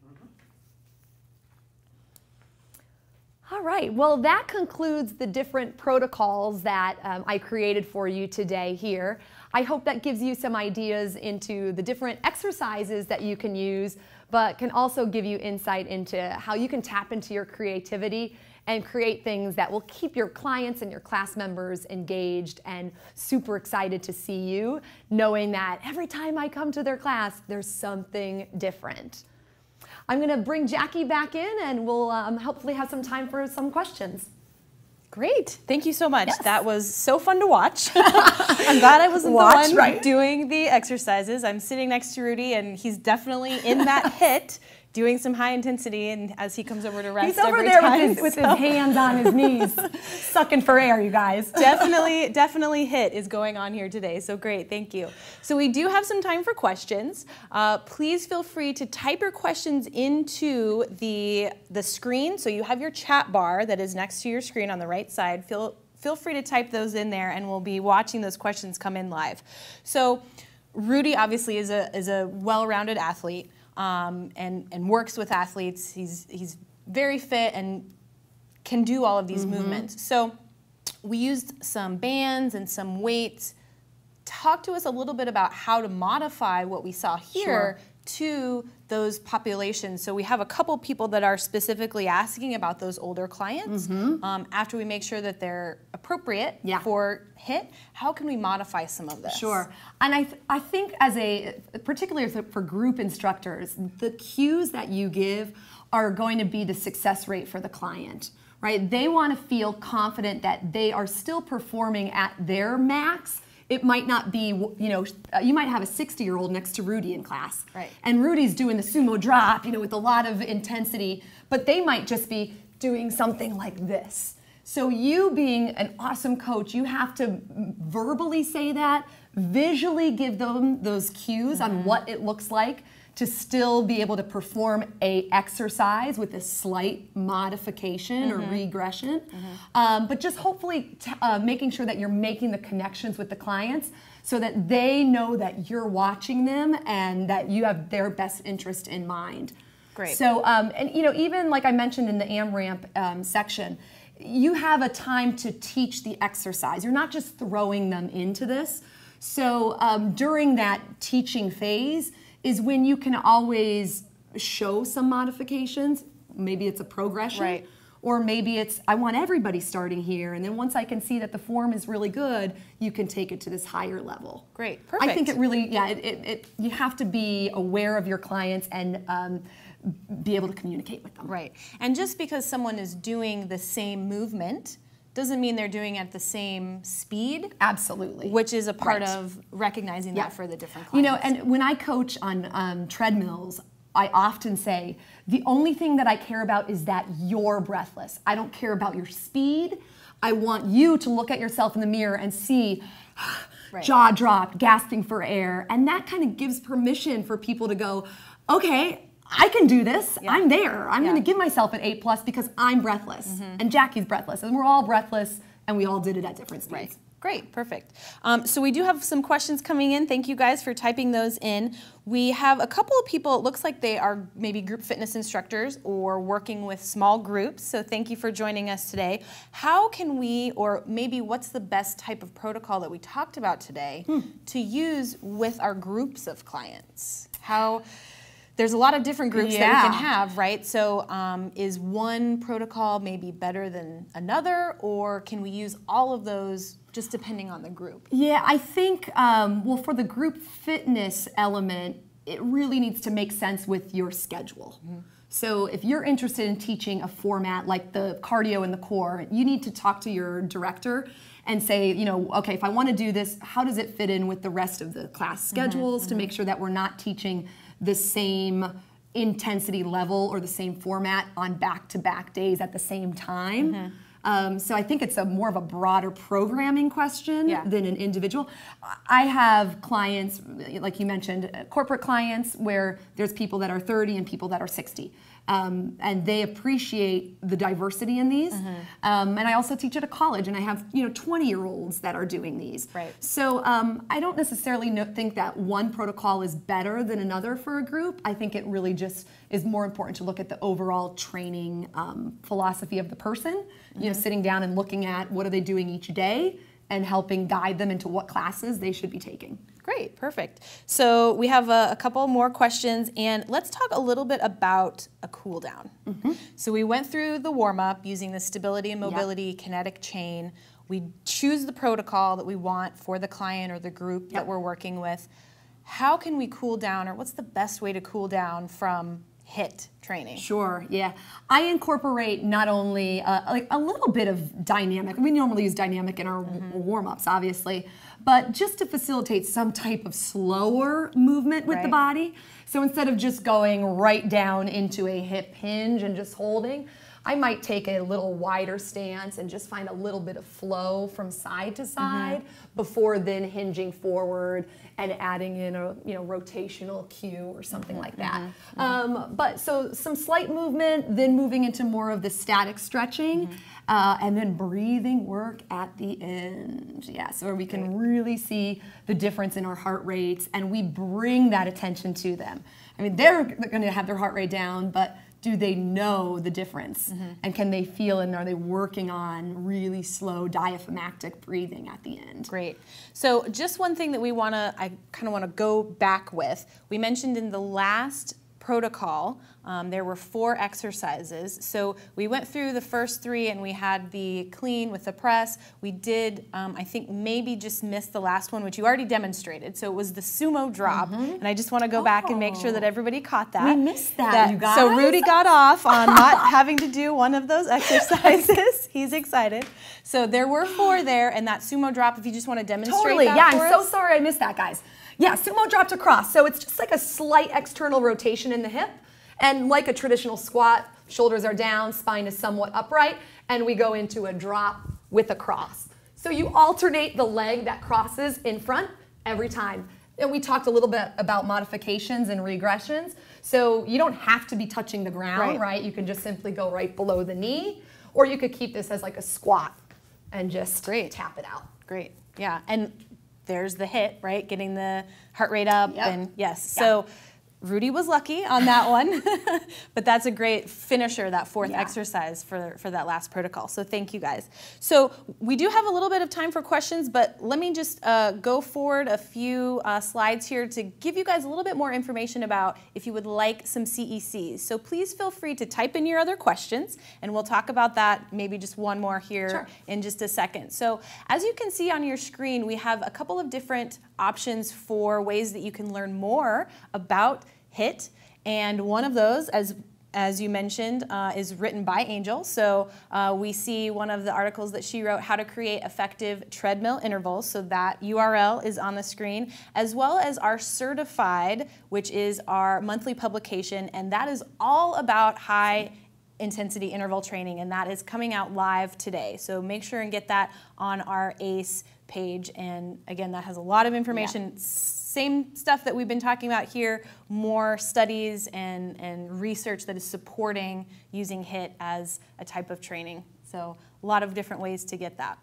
All right, well, that concludes the different protocols that I created for you today here. I hope that gives you some ideas into the different exercises that you can use, but can also give you insight into how you can tap into your creativity and create things that will keep your clients and your class members engaged and super excited to see you, knowing that every time I come to their class, there's something different. I'm going to bring Jackie back in, and we'll hopefully have some time for some questions. Great. Thank you so much. Yes. That was so fun to watch. I'm glad I wasn't the one doing the exercises. I'm sitting next to Rudy, and he's definitely in that HIT, doing some high intensity, and as he comes over to rest, he's over there with his hands on his knees, sucking for air, you guys. Definitely HIT is going on here today, so great, thank you. So we do have some time for questions. Please feel free to type your questions into the screen. So you have your chat bar that is next to your screen on the right side. Feel free to type those in there, and we'll be watching those questions come in live. So Rudy obviously is a well-rounded athlete. And works with athletes. He's very fit and can do all of these movements. So we used some bands and some weights. Talk to us a little bit about how to modify what we saw here to those populations. So we have a couple people that are specifically asking about those older clients. After we make sure that they're appropriate for HIT, how can we modify some of this? Sure. And I think particularly for group instructors, the cues that you give are going to be the success rate for the client, right? They want to feel confident that they are still performing at their max. It might not be, you might have a 60-year-old next to Rudy in class. Right. And Rudy's doing the sumo drop, with a lot of intensity, but they might just be doing something like this. So you being an awesome coach, you have to verbally say that, visually give them those cues on what it looks like to still be able to perform a exercise with a slight modification or regression. But just hopefully making sure that you're making the connections with the clients so that they know that you're watching them and that you have their best interest in mind. Great. So, and even like I mentioned in the AMRAMP section, you have a time to teach the exercise. You're not just throwing them into this. So during that teaching phase is when you can always show some modifications. Maybe it's a progression. Right. Or maybe it's, I want everybody starting here, and then once I can see that the form is really good, you can take it to this higher level. Great, perfect. I think it really, yeah, you have to be aware of your clients and be able to communicate with them. Right, and just because someone is doing the same movement doesn't mean they're doing it at the same speed. Absolutely. Which is a part of recognizing that for the different clients. You know, and when I coach on treadmills, I often say, the only thing that I care about is that you're breathless. I don't care about your speed. I want you to look at yourself in the mirror and see jaw dropped, gasping for air. And that kind of gives permission for people to go, okay, I can do this. I'm there. I'm going to give myself an A+ because I'm breathless. And Jackie's breathless. And we're all breathless, and we all did it at different speeds. Right. Great, perfect. So we do have some questions coming in. Thank you guys for typing those in. We have a couple of people, it looks like they are maybe group fitness instructors or working with small groups. So thank you for joining us today. How can we, or maybe what's the best type of protocol that we talked about today to use with our groups of clients? There's a lot of different groups that we can have, right? So is one protocol maybe better than another, or can we use all of those just depending on the group? Yeah, I think, well, for the group fitness element, it really needs to make sense with your schedule. So if you're interested in teaching a format like the cardio and the core, you need to talk to your director and say, you know, okay, if I want to do this, how does it fit in with the rest of the class schedules to make sure that we're not teaching the same intensity level or the same format on back-to-back days at the same time. So I think it's more of a broader programming question than an individual. I have clients, like you mentioned, corporate clients where there's people that are 30 and people that are 60. And they appreciate the diversity in these. And I also teach at a college, and I have 20-year-olds that are doing these. Right. So I don't necessarily think that one protocol is better than another for a group. I think it really just is more important to look at the overall training philosophy of the person. You know, sitting down and looking at what are they doing each day and helping guide them into what classes they should be taking. Great, perfect. So we have a couple more questions, and let's talk a little bit about a cool down. So we went through the warm-up using the stability and mobility kinetic chain. We choose the protocol that we want for the client or the group that we're working with. How can we cool down, or what's the best way to cool down from HIIT training? Sure, yeah. I incorporate not only like a little bit of dynamic. We normally use dynamic in our warm-ups, obviously, but just to facilitate some type of slower movement with the body. So instead of just going right down into a hip hinge and just holding, I might take a little wider stance and just find a little bit of flow from side to side before then hinging forward and adding in a rotational cue or something like that. But so some slight movement, then moving into more of the static stretching, and then breathing work at the end. Yeah, so where we can really see the difference in our heart rates, and we bring that attention to them. I mean, they're going to have their heart rate down, but do they know the difference? And can they feel it, and are they working on really slow diaphragmatic breathing at the end? Great. So just one thing that I kind of want to go back with. We mentioned in the last protocol, there were 4 exercises. So we went through the first 3 and we had the clean with the press. We did, I think, maybe just missed the last one, which you already demonstrated. So it was the sumo drop. And I just want to go back and make sure that everybody caught that. We missed that, you guys. So Rudy got off on not having to do one of those exercises. He's excited. So there were 4 there, and that sumo drop, if you just want to demonstrate that for us. I'm so sorry I missed that, guys. Yeah, sumo dropped across. So it's just like a slight external rotation in the hip. And like a traditional squat, shoulders are down, spine is somewhat upright, and we go into a drop with a cross. So you alternate the leg that crosses in front every time. And we talked a little bit about modifications and regressions. So you don't have to be touching the ground, right? You can just simply go right below the knee, or you could keep this as like a squat and just tap it out. Great, yeah. And there's the HIIT, right? Getting the heart rate up, and yes. So Rudy was lucky on that one, but that's a great finisher, that fourth Yeah. exercise for that last protocol. So thank you guys. So we do have a little bit of time for questions, but let me just go forward a few slides here to give you guys a little bit more information about if you would like some CECs. So please feel free to type in your other questions, and we'll talk about that, maybe just one more here Sure. in just a second. So as you can see on your screen, we have a couple of different options for ways that you can learn more about HIT, and one of those, as you mentioned, is written by Angel. So we see one of the articles that she wrote, How to Create Effective Treadmill Intervals. So that URL is on the screen, as well as our Certified, which is our monthly publication, and that is all about high intensity interval training, and that is coming out live today. So make sure and get that on our ACE page, and again, that has a lot of information. Yeah. Same stuff that we've been talking about here, more studies and research that is supporting using HIT as a type of training. So a lot of different ways to get that.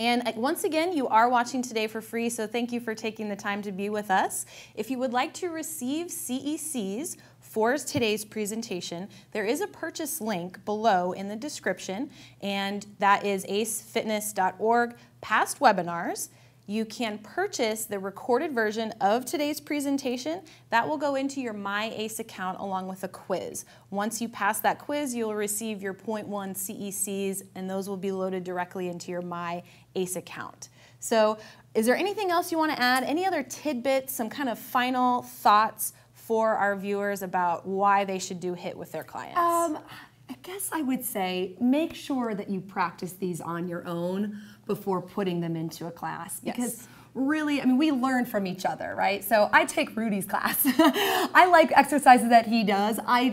And once again, you are watching today for free, so thank you for taking the time to be with us. If you would like to receive CECs for today's presentation, there is a purchase link below in the description, and that is acefitness.org, past webinars. You can purchase the recorded version of today's presentation. That will go into your My ACE account along with a quiz. Once you pass that quiz, you'll receive your 0.1 CECs, and those will be loaded directly into your My ACE account. So is there anything else you want to add? Any other tidbits, some kind of final thoughts for our viewers about why they should do HIT with their clients? I guess I would say make sure that you practice these on your own before putting them into a class. Yes. Because really, I mean, we learn from each other, right? So I take Rudy's class. I like exercises that he does. I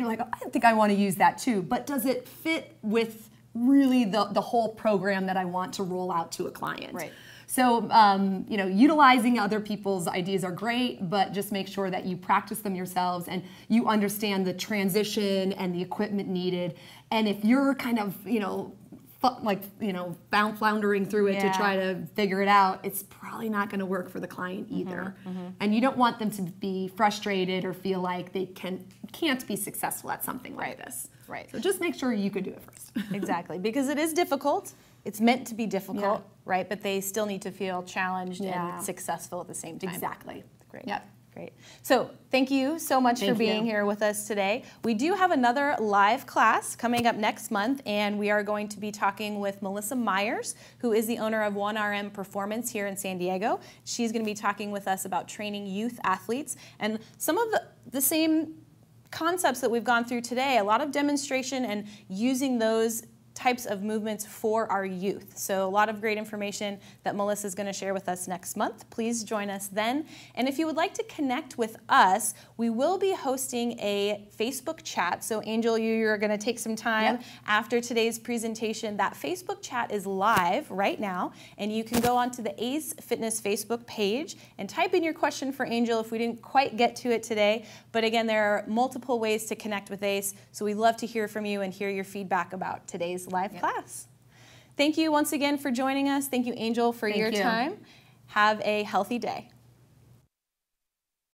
think I want to use that too, but does it fit with really the whole program that I want to roll out to a client? Right. So, you know, utilizing other people's ideas are great, but just make sure that you practice them yourselves and you understand the transition and the equipment needed. And if you're kind of, floundering through it to try to figure it out, it's probably not going to work for the client either. And you don't want them to be frustrated or feel like they can't be successful at something like this. Right. So just make sure you can do it first. Exactly, because it is difficult. It's meant to be difficult, right? But they still need to feel challenged and successful at the same time. Exactly. Great. Yep. Great. So thank you so much for being here with us today. We do have another live class coming up next month, and we are going to be talking with Melissa Myers, who is the owner of 1RM Performance here in San Diego. She's going to be talking with us about training youth athletes and some of the same concepts that we've gone through today, a lot of demonstration and using those types of movements for our youth. So a lot of great information that Melissa is going to share with us next month. Please join us then. And if you would like to connect with us, we will be hosting a Facebook chat. So Angel, you're going to take some time after today's presentation. That Facebook chat is live right now, and you can go onto the ACE Fitness Facebook page and type in your question for Angel if we didn't quite get to it today. But again, there are multiple ways to connect with ACE, so we'd love to hear from you and hear your feedback about today's live class. Thank you once again for joining us. Thank you, Angel, for your time. Have a healthy day.